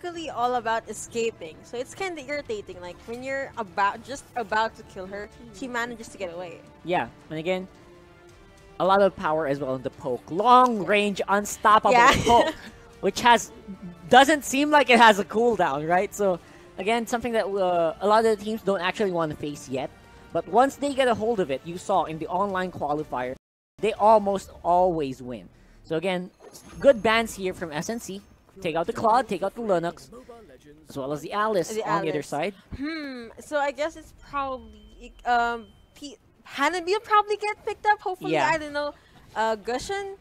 basically all about escaping. So it's kind of irritating. Like when you're just about to kill her, she manages to get away. Yeah, and again, a lot of power as well in the poke. Long range, unstoppable poke, which doesn't seem like it has a cooldown, right? So again, something that a lot of the teams don't actually want to face yet. But once they get a hold of it, you saw in the online qualifier, they almost always win. So again, good bans here from SNC. Take out the Claude, take out the Linux, as well as the Alice on the other side. So I guess it's probably Hanabi will probably get picked up. Hopefully, I don't know. Gushin.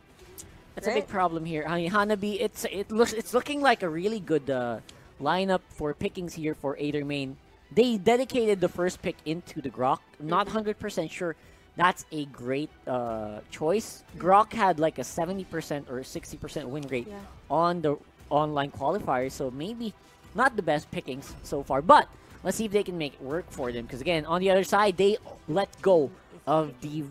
That's a big problem here. I mean, Hanabi, it's looking like a really good lineup for pickings here for Aether Main. They dedicated the first pick into the Grok. I'm not 100% sure that's a great choice. Grok had like a 70% or 60% win rate on the online qualifier, so maybe not the best pickings so far. But let's see if they can make it work for them. Because again, on the other side, they let go of the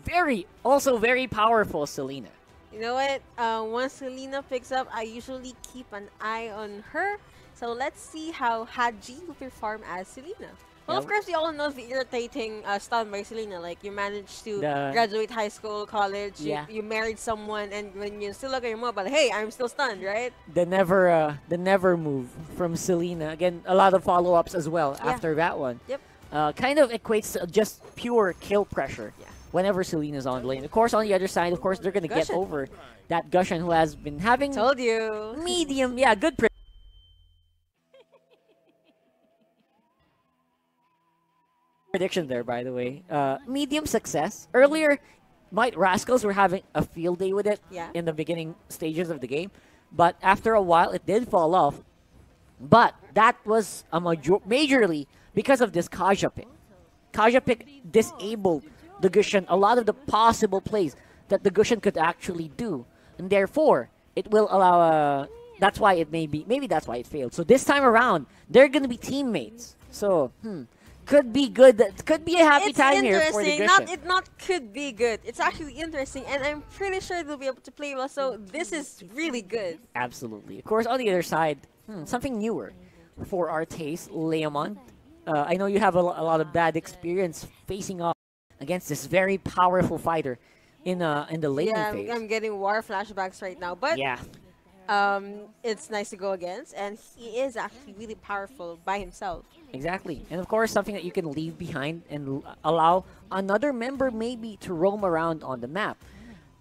also very powerful Selena. You know what? Once Selena picks up, I usually keep an eye on her. So let's see how Haji will perform as Selena. Well, of course, we all know the irritating stun by Selena. Like, you managed to graduate high school, college, you married someone, and when you still look at your mobile, hey, I'm still stunned, right? The never move from Selena. Again, a lot of follow-ups as well after that one. Yep. Kind of equates to just pure kill pressure whenever Selena's on the lane. Of course, on the other side, of course, they're going to get over that Gushin who has been having... Told you. Medium, good prediction there, by the way. Medium success. Earlier, Might Rascals were having a field day with it in the beginning stages of the game. But after a while, it did fall off. But that was a majorly because of this Kaja pick. Kaja pick disabled the Gushin a lot of the possible plays that the Gushin could actually do. And therefore, it will allow... that's why it maybe that's why it failed. So this time around, they're going to be teammates. So, could be good. Could be a happy time here for the Gushin. Not could be good. It's actually interesting, and I'm pretty sure they'll be able to play well. So this is really good. Absolutely. Of course, on the other side, something newer for our taste, Leomond. I know you have a lot of bad experience facing off against this very powerful fighter in the laning phase. I'm getting war flashbacks right now, but it's nice to go against, and he is actually really powerful by himself. Exactly. And of course, something that you can leave behind and allow another member maybe to roam around on the map.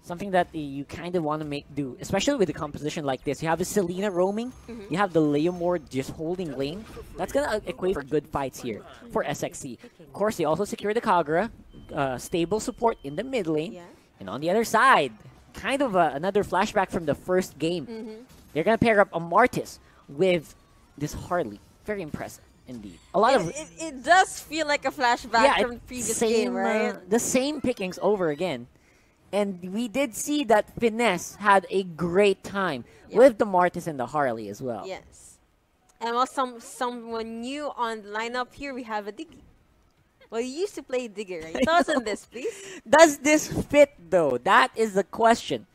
Something that you kind of want to do, especially with a composition like this. You have a Selena roaming, you have the Leomord just holding lane. That's going to equate for good fights here for SXC. Of course, they also secure the Kagura, stable support in the mid lane. And on the other side, kind of another flashback from the first game. They're going to pair up a Martis with this Harley. Very impressive. Indeed. It does feel like a flashback from the previous game, right? The same pickings over again. And we did see that Finesse had a great time with the Martis and the Harley as well. Yes. And while someone new on the lineup here, we have a Diggy. Well, you used to play Diggy, right? Thoughts on this, please? Does this fit, though? That is the question.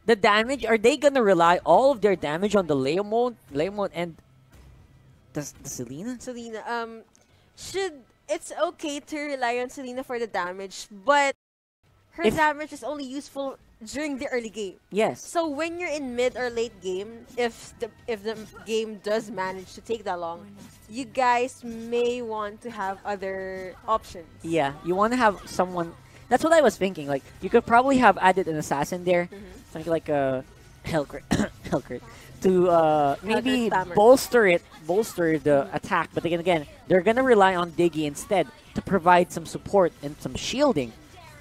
The damage, are they going to rely all of their damage on the Leomond and the Selena? Selena. It's okay to rely on Selena for the damage, but her damage is only useful during the early game. Yes. So when you're in mid or late game, if the game does manage to take that long, you guys may want to have other options. Yeah, you want to have someone. That's what I was thinking. Like, you could probably have added an assassin there, something like a Hellcrit, to maybe bolster the attack. But again, they're gonna rely on Diggy instead to provide some support and some shielding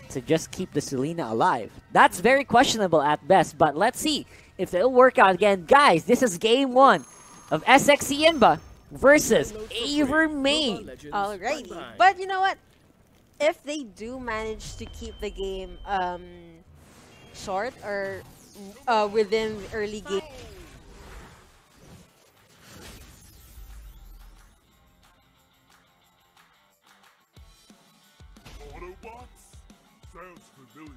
to just keep the Selena alive. That's very questionable at best, but let's see if it'll work out again. Guys, this is game 1 of SXC Imba versus Aether Main. Alrighty. But you know what? If they do manage to keep the game short or within the early game, sounds familiar.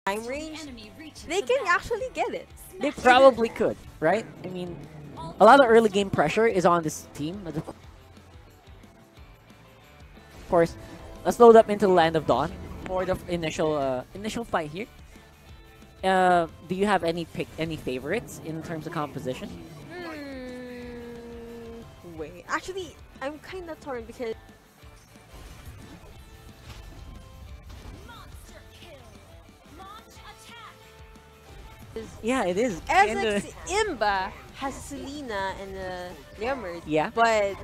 time range, they can actually get it. They probably could, right? I mean, a lot of early game pressure is on this team. Of course, let's load up into the Land of Dawn for the initial fight here. Do you have any favorites in terms of composition? Wait, actually, I'm kind of torn because yeah, it is. Imba has Selena and a Leomord. Yeah. But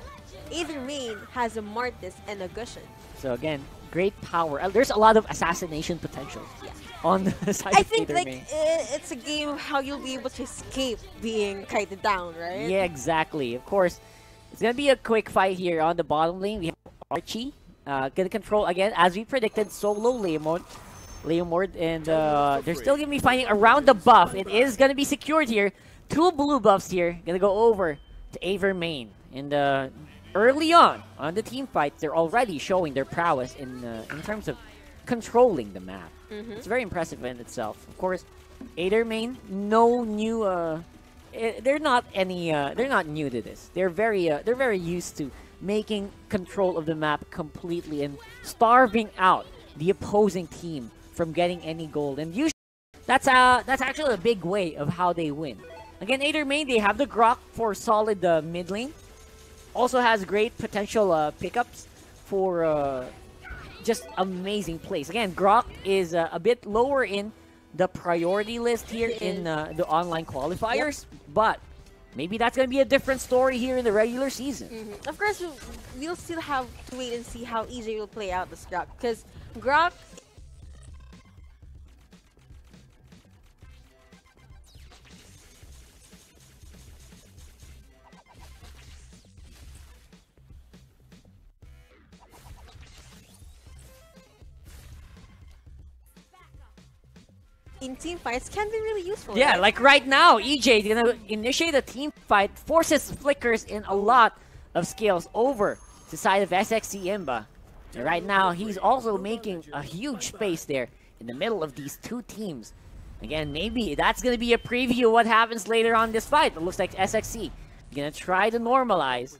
Aether Main has a Martis and a Gushin. So again, great power. There's a lot of assassination potential on the side I of think Aether Main. it's a game of how you'll be able to escape being kited down, right? Yeah, exactly. Of course, it's gonna be a quick fight here on the bottom lane. We have Archie gonna control again, as we predicted, solo Leomord, and they're still gonna be fighting around the buff. It is gonna be secured here. 2 blue buffs here, gonna go over to Aether Main. And early on the team fights, they're already showing their prowess in terms of controlling the map. It's very impressive in itself. Of course, Aether Main, no new. They're not new to this. They're very used to making control of the map completely and starving out the opposing team from getting any gold. And usually, that's actually a big way of how they win. Again, Aether Main, they have the Grok for solid mid lane. Also has great potential pickups for just amazing plays. Again, Grok is a bit lower in the priority list here in the online qualifiers, but maybe that's going to be a different story here in the regular season. Of course, we'll still have to wait and see how EJ will play out this Grok, because Grok in team fights can be really useful. Yeah, right? like right now, EJ is gonna initiate a team fight, forces Flickers in a lot of skills over to the side of SXC Imba. And right now, he's also making a huge space there in the middle of these two teams. Again, maybe that's gonna be a preview of what happens later on this fight. It looks like SXC gonna try to normalize.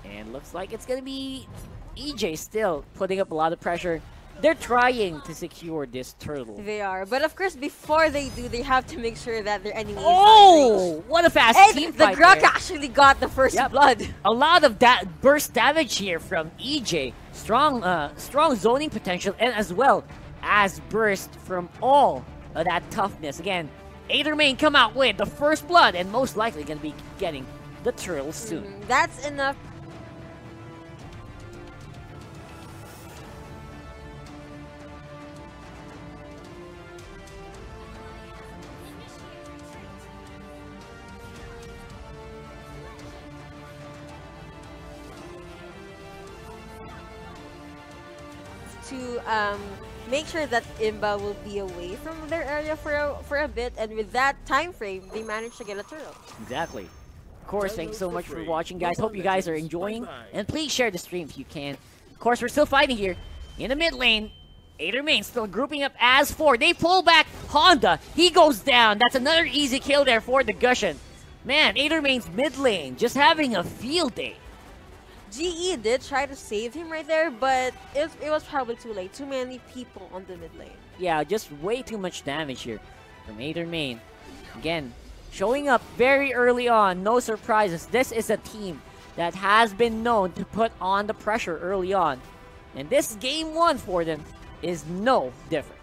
And looks like it's gonna be EJ still putting up a lot of pressure. They're trying to secure this turtle. They are, but of course, before they do, they have to make sure that their enemy is oh, what a fast team the fight Grok there. actually got the first blood. A lot of that burst damage here from EJ. Strong zoning potential, and as well as burst from all of that toughness. Again, Aether Main come out with the first blood, and most likely going to be getting the turtle soon. That's enough. To make sure that Imba will be away from their area for a bit, and with that time frame, they managed to get a turtle. Exactly. Of course, thanks so much for watching, guys. Hope you guys are enjoying, and please share the stream if you can. Of course, we're still fighting here in the mid lane. Aether Main still grouping up as 4. They pull back Honda. He goes down. That's another easy kill there for the Gushin. Man, Aether Main's mid lane just having a field day. GE did try to save him right there, but it was probably too late. Too many people on the mid lane. Yeah, just way too much damage here from Aether Main. Again, showing up very early on. No surprises. This is a team that has been known to put on the pressure early on. And this game 1 for them is no different.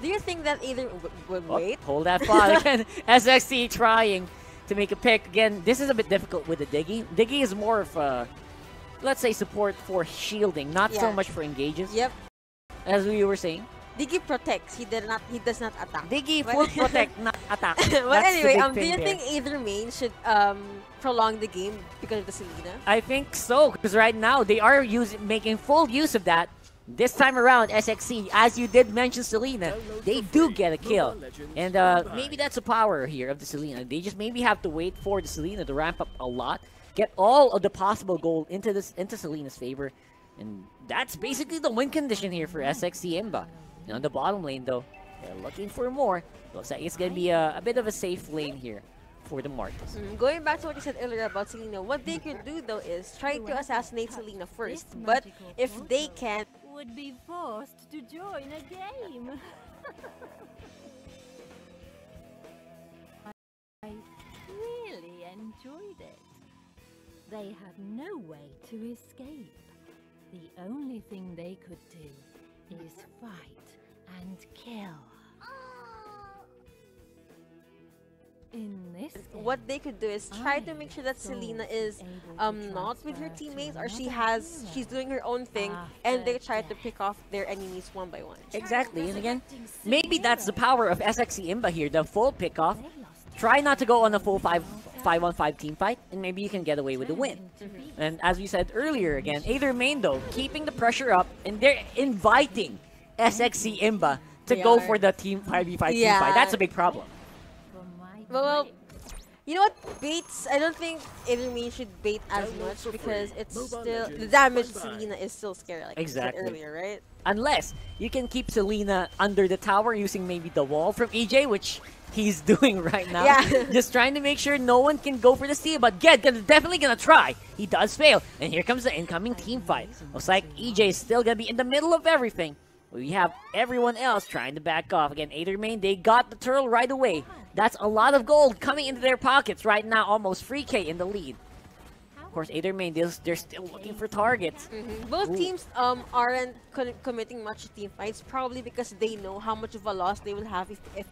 Do you think that Aether would wait? Hold that thought again. SXC trying to make a pick. Again, this is a bit difficult with the Diggy. Diggy is more of a, let's say, support for shielding, not so much for engages. Yep. As we were saying. Diggy protects. He does not attack. Diggy full protect, not attack. But anyway, do you think Aether Main should prolong the game because of the Selena? I think so, because right now they are making full use of that. This time around, SXC, as you did mention Selena, they do get a kill. And maybe that's the power here of the Selena. They just maybe have to wait for the Selena to ramp up a lot, get all of the possible gold into Selena's favor. And that's basically the win condition here for SXC Imba. On the bottom lane, though, they're looking for more. Looks like it's going to be a bit of a safe lane here for the Martis. Going back to what you said earlier about Selena, what they could do, though, is try to assassinate Selena first. But if they can't, would be forced to join a game. I really enjoyed it. They had no way to escape. The only thing they could do is fight and kill. In this game, what they could do is try to make sure that Selena is not with her teammates, or she's doing her own thing, and they try to pick off their enemies one by one. Exactly, and again, maybe that's the power of SXC Imba here, the full pick-off. Try not to go on a full 5-on-5 team fight, and maybe you can get away with the win. And as we said earlier, again, Aether Main, though, keeping the pressure up, and they're inviting SXC Imba to go for the team 5v5 team fight. That's a big problem. Well, you know what? Baits, I don't think Aether Main should bait as much because it's still, the damage to Selena is still scary, like I said earlier, right? Unless you can keep Selena under the tower using maybe the wall from EJ, which he's doing right now. Just trying to make sure no one can go for the steal, but definitely gonna try. He does fail, and here comes the incoming team fight. Looks like EJ is still gonna be in the middle of everything. We have everyone else trying to back off. Again, Aether Main, they got the turtle right away. That's a lot of gold coming into their pockets right now, almost 3K in the lead. Of course, Aether Main, they're still looking for targets. Both teams aren't committing much to team fights, probably because they know how much of a loss they will have if